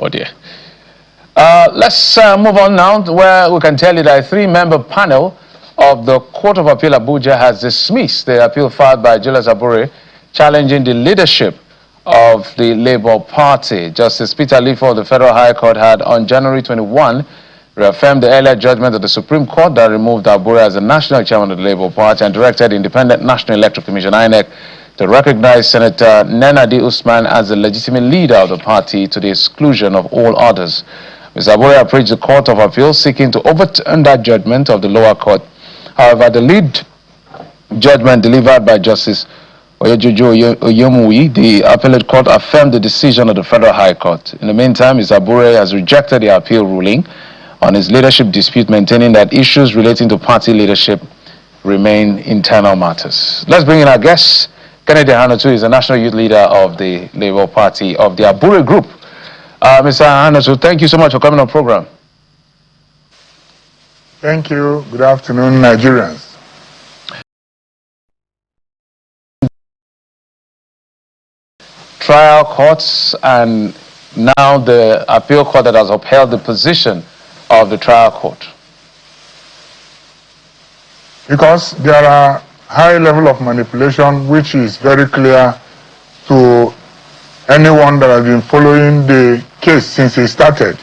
Oh dear. Let's move on now to where we can tell you that a three-member panel of the Court of Appeal Abuja has dismissed the appeal filed by Julius Abure challenging the leadership of the Labour Party. Justice Peter Lifo of the Federal High Court had on January 21 reaffirmed the earlier judgment of the Supreme Court that removed Abure as the national chairman of the Labour Party and directed the Independent National Electoral Commission (INEC) to recognize Senator Nenadi Usman as the legitimate leader of the party to the exclusion of all others. Mr. Abure approached the Court of Appeal seeking to overturn that judgment of the lower court. However, the lead judgment delivered by Justice Oyejojo Oyemui, the appellate court, affirmed the decision of the Federal High Court. In the meantime, Mr. Abure has rejected the appeal ruling on his leadership dispute, maintaining that issues relating to party leadership remain internal matters. Let's bring in our guest. Kennedy Hanotu is the national youth leader of the Labour Party of the Abure Group. Mr. Hanotu, thank you so much for coming on the program. Thank you. Good afternoon, Nigerians. Trial courts and now the appeal court that has upheld the position of the trial court. Because there are high level of manipulation which is very clear to anyone that has been following the case since it started.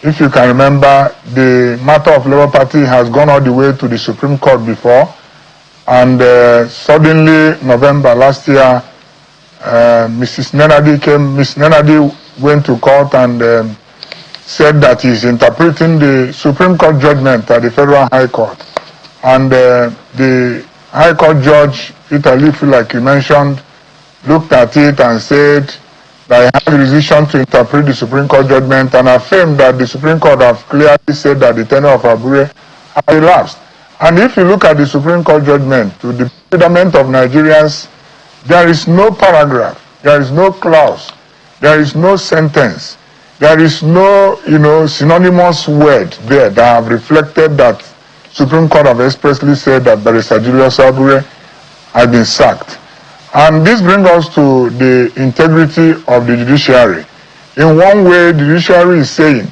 If you can remember, the matter of Labour Party has gone all the way to the Supreme Court before, and suddenly November last year, Ms. Nenadi went to court and said that he's interpreting the Supreme Court judgment at the Federal High Court. And the High Court judge, Peter Lifo, like you mentioned, looked at it and said that he has jurisdiction to interpret the Supreme Court judgment and affirmed that the Supreme Court have clearly said that the tenure of Abure has elapsed. And if you look at the Supreme Court judgment, to the betterment of Nigerians, there is no paragraph, there is no clause, there is no sentence, there is no, synonymous word there that have reflected that Supreme Court have expressly said that Barrister Julius Abure has been sacked. And this brings us to the integrity of the judiciary. In one way, the judiciary is saying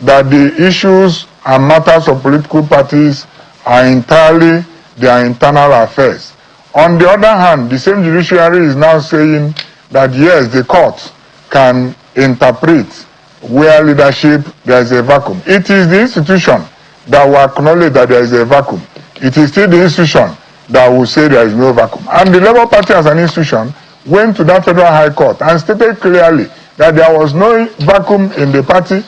that the issues and matters of political parties are entirely their internal affairs. On the other hand, the same judiciary is now saying that yes, the court can interpret where leadership, there is a vacuum. It is the institution that will acknowledge that there is a vacuum. It is still the institution that will say there is no vacuum. And the Labour Party as an institution went to that Federal High Court and stated clearly that there was no vacuum in the party,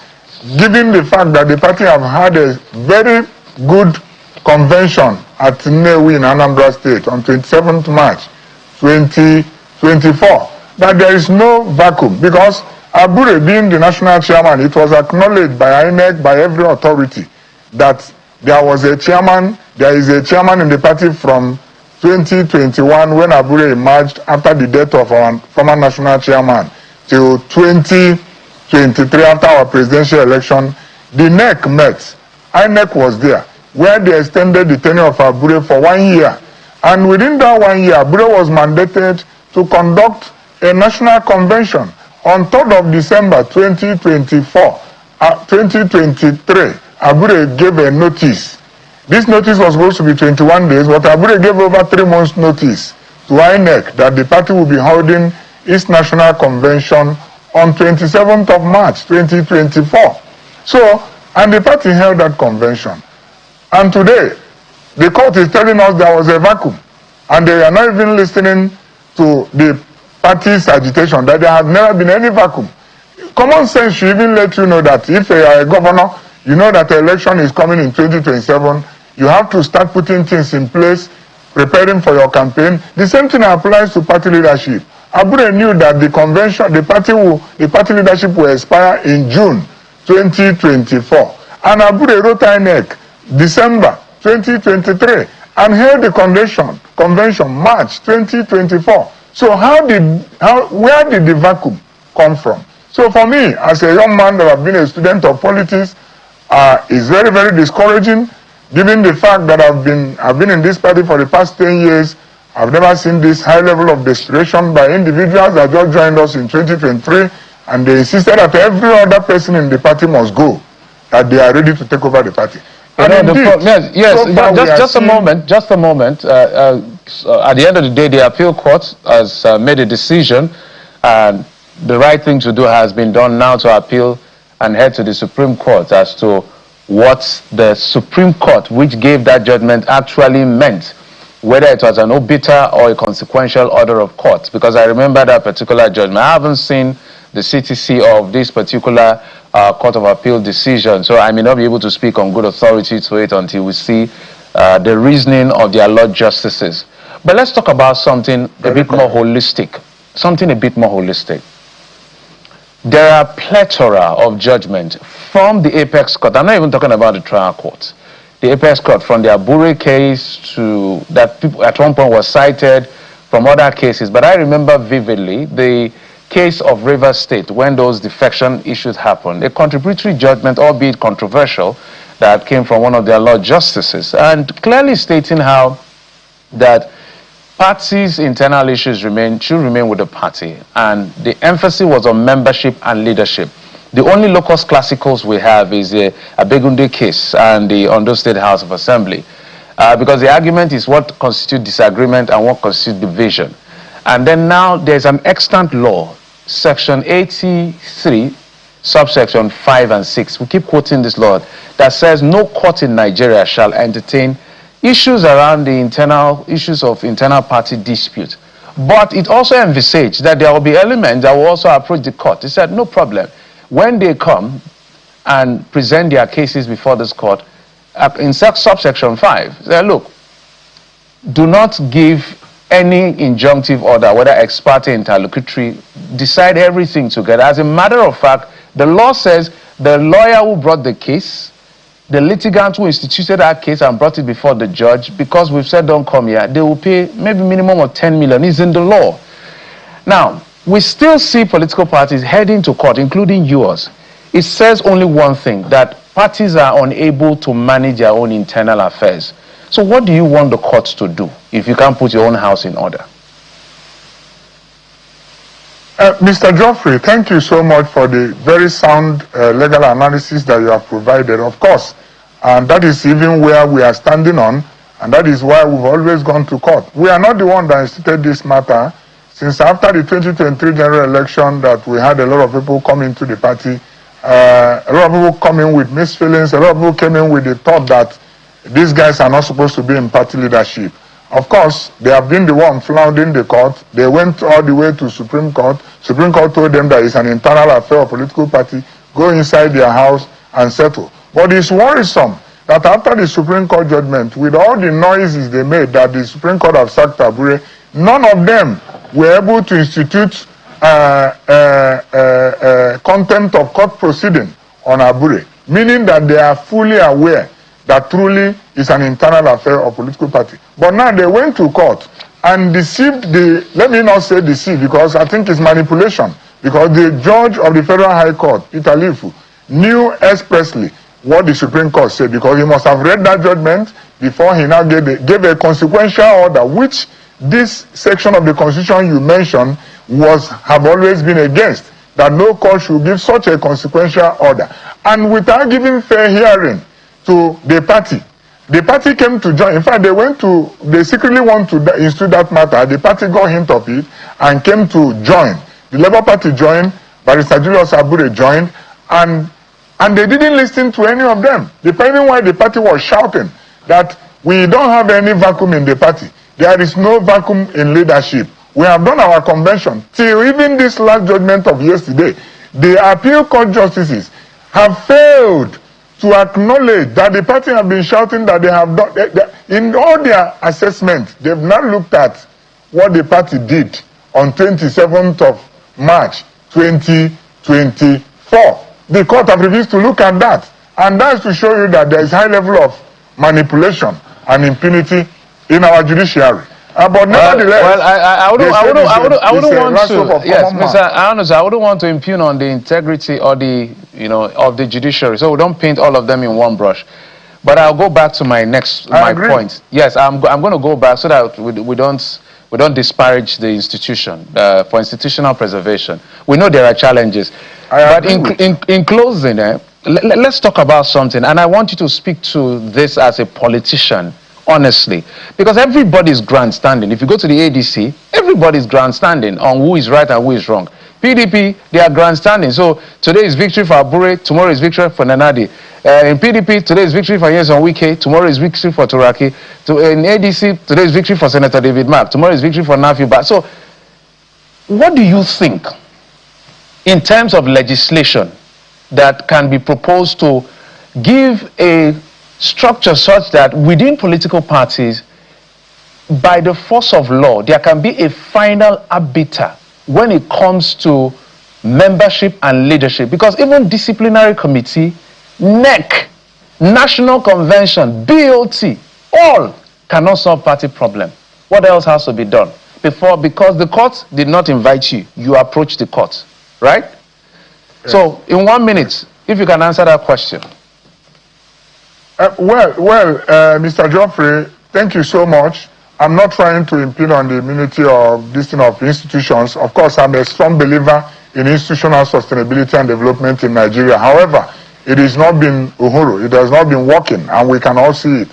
given the fact that the party have had a very good convention at Nnewi in Anambra State on 27th March 2024, that there is no vacuum because Abure being the national chairman, it was acknowledged by INEC, by every authority, that there was a chairman, there is a chairman in the party from 2021 when Abure emerged after the death of our former national chairman till 2023 after our presidential election. The NEC met, INEC was there, where they extended the tenure of Abure for 1 year. And within that 1 year, Abure was mandated to conduct a national convention on 3rd of December 2023. Abure gave a notice. This notice was supposed to be 21 days, but Abure gave over 3 months notice to INEC that the party will be holding its national convention on 27th of March 2024. So, and the party held that convention. And today, the court is telling us there was a vacuum, and they are not even listening to the party's agitation, that there has never been any vacuum. Common sense should even let you know that if you are a governor, you know that the election is coming in 2027, you have to start putting things in place, preparing for your campaign. The same thing applies to party leadership. Abure knew that the convention, the party leadership will expire in June 2024. And Abure wrote INEC December 2023 and held the convention March 2024. So where did the vacuum come from? So for me, as a young man that have been a student of politics, it's very, very discouraging, given the fact that I've been in this party for the past 10 years. I've never seen this high level of desperation by individuals that just joined us in 2023, and they insisted that every other person in the party must go, that they are ready to take over the party. And indeed, yes, so far just a moment. At the end of the day, the appeal court has made a decision, and the right thing to do has been done now to appeal and head to the Supreme Court as to what the Supreme Court, which gave that judgment, actually meant, whether it was an obiter or a consequential order of court. Because I remember that particular judgment. I haven't seen the CTC of this particular Court of Appeal decision, so I may not be able to speak on good authority to it until we see the reasoning of their Lord Justices. But let's talk about something a bit more holistic. There are plethora of judgment from the Apex Court. I'm not even talking about the trial court. The Apex Court, from the Abure case to that people at one point was cited from other cases. But I remember vividly the case of Rivers State when those defection issues happened. A contributory judgment, albeit controversial, that came from one of their Lord Justices, and clearly stating how that parties' internal issues should remain with the party, and the emphasis was on membership and leadership. The only locus classicals we have is the Abegunde case and the Ondo State House of Assembly, because the argument is what constitutes disagreement and what constitutes division. And then now there's an extant law, Section 83, subsection 5 and 6. We keep quoting this law that says no court in Nigeria shall entertain issues around the issues of internal party dispute. But it also envisaged that there will be elements that will also approach the court. It said, no problem. When they come and present their cases before this court, in subsection 5, say, look, do not give any injunctive order, whether ex parte, interlocutory, decide everything together. As a matter of fact, the law says the lawyer who brought the case, the litigant who instituted that case and brought it before the judge, because we've said don't come here, they will pay maybe minimum of 10 million. It's in the law. Now, we still see political parties heading to court, including yours. It says only one thing, that parties are unable to manage their own internal affairs. So what do you want the courts to do if you can't put your own house in order? Mr. Geoffrey, thank you so much for the very sound legal analysis that you have provided, of course. And that is even where we are standing on, and that is why we've always gone to court. We are not the one that instituted this matter. Since after the 2023 general election that we had a lot of people come into the party, a lot of people come in with mixed feelings, a lot of people came in with the thought that these guys are not supposed to be in party leadership. Of course, they have been the one floundering the court. They went all the way to Supreme Court. Supreme Court told them that it's an internal affair of political party. Go inside their house and settle. But it's worrisome that after the Supreme Court judgment, with all the noises they made that the Supreme Court have sacked Abure, none of them were able to institute contempt of court proceeding on Abure, meaning that they are fully aware that truly is an internal affair of political party. But now they went to court and deceived let me not say deceive, because I think it's manipulation, because the judge of the Federal High Court, Peter Lifu, knew expressly what the Supreme Court said, because he must have read that judgment before he now gave a consequential order, which this section of the Constitution you mentioned have always been against, that no court should give such a consequential order. And without giving fair hearing to the party. The party came to join. In fact, they secretly want to institute that matter. The party got hint of it and came to join. The Labour Party joined, Barrister Julius Abure joined, and they didn't listen to any of them. The reason why the party was shouting that we don't have any vacuum in the party. There is no vacuum in leadership. We have done our convention. Till even this last judgment of yesterday, the appeal court justices have failed to acknowledge that the party have been shouting that they have done. In all their assessment, they've not looked at what the party did on 27th of March 2024. The court have refused to look at that. And that's to show you that there is high level of manipulation and impunity in our judiciary. But nevertheless, I wouldn't want to. Yes, Mr. Anos, I wouldn't want to impugn on the integrity or the of the judiciary. So we don't paint all of them in one brush. But I'll go back to my point. Yes, I'm going to go back so that we don't we don't disparage the institution for institutional preservation. We know there are challenges. But in closing, let's talk about something. And I want you to speak to this as a politician, honestly. Because everybody's grandstanding. If you go to the ADC, everybody's grandstanding on who is right and who is wrong. PDP, they are grandstanding. So today is victory for Abure, tomorrow is victory for Nanadi. In PDP, today is victory for Yeson Wike, tomorrow is victory for Turaki. In ADC, today is victory for Senator David Mark, tomorrow is victory for Nafiba. So what do you think in terms of legislation that can be proposed to give a structure such that within political parties, by the force of law, there can be a final arbiter when it comes to membership and leadership? Because even disciplinary committee, NEC, National Convention, BOT, all cannot solve party problem. What else has to be done? Because the court did not invite you, you approached the court, right? Yes. So in 1 minute, if you can answer that question. Mr. Geoffrey, thank you so much. I'm not trying to impede on the immunity of this thing of institutions. Of course, I'm a strong believer in institutional sustainability and development in Nigeria. However, it has not been uhuru. It has not been working, and we can all see it.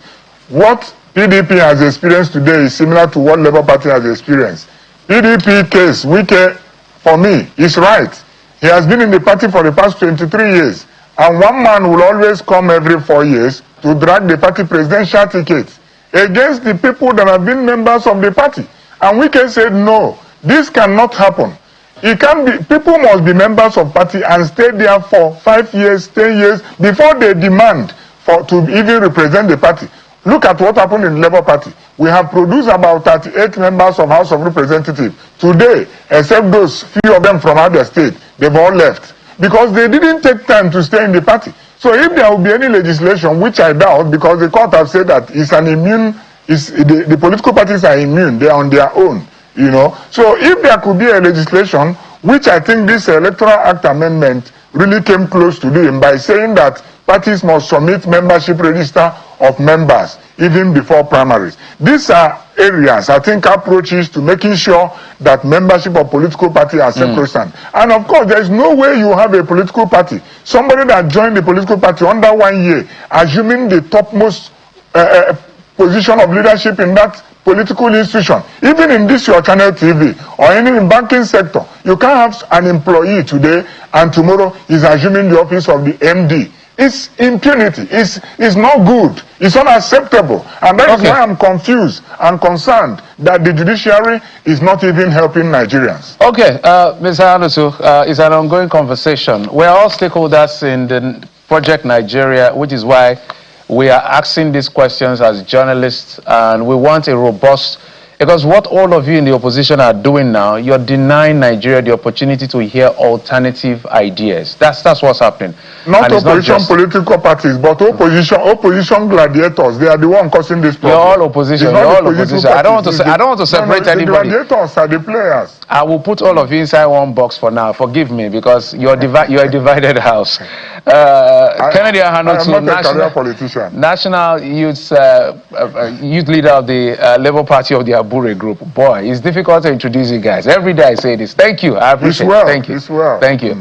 What PDP has experienced today is similar to what Labour Party has experienced. PDP case, Wike, for me, is right. He has been in the party for the past 23 years, and one man will always come every 4 years to drag the party presidential ticket against the people that have been members of the party. And Wike said, no, this cannot happen. It can be, people must be members of party and stay there for 5 years, 10 years before they demand to even represent the party. Look at what happened in the Labour Party. We have produced about 38 members of House of Representatives. Today, except those few of them from other states, they've all left because they didn't take time to stay in the party. So if there will be any legislation, which I doubt, because the court have said that it's an immune, the political parties are immune, they are on their own, you know. So if there could be a legislation, which I think this Electoral Act amendment really came close to doing by saying that parties must submit membership register of members even before primaries. These are areas, I think, approaches to making sure that membership of political party are sacrosanct. And of course, there is no way you have a political party, somebody that joined the political party under 1 year, assuming the topmost position of leadership in that political institution. Even in this your channel TV or any banking sector, you can't have an employee today and tomorrow he's assuming the office of the MD. It's impunity. It's not good. It's unacceptable. And that is why I'm confused and concerned that the judiciary is not even helping Nigerians. Okay, Mr. Anusu, it's an ongoing conversation. We're all stakeholders in the Project Nigeria, which is why we are asking these questions as journalists, and we want a robust, because what all of you in the opposition are doing now, you're denying Nigeria the opportunity to hear alternative ideas. That's what's happening. Not opposition political parties, but opposition gladiators. They are the one causing this problem. You're all opposition. You're all opposition. I don't want to separate anybody. The gladiators are the players. I will put all of you inside one box for now. Forgive me, because you're a divided house. Kennedy Ahanotu, I'm not a career politician. National youth leader of the Labour Party of the Abure group. Boy, it's difficult to introduce you guys. Every day I say this. Thank you. I appreciate it. Thank you. It's well. Thank you.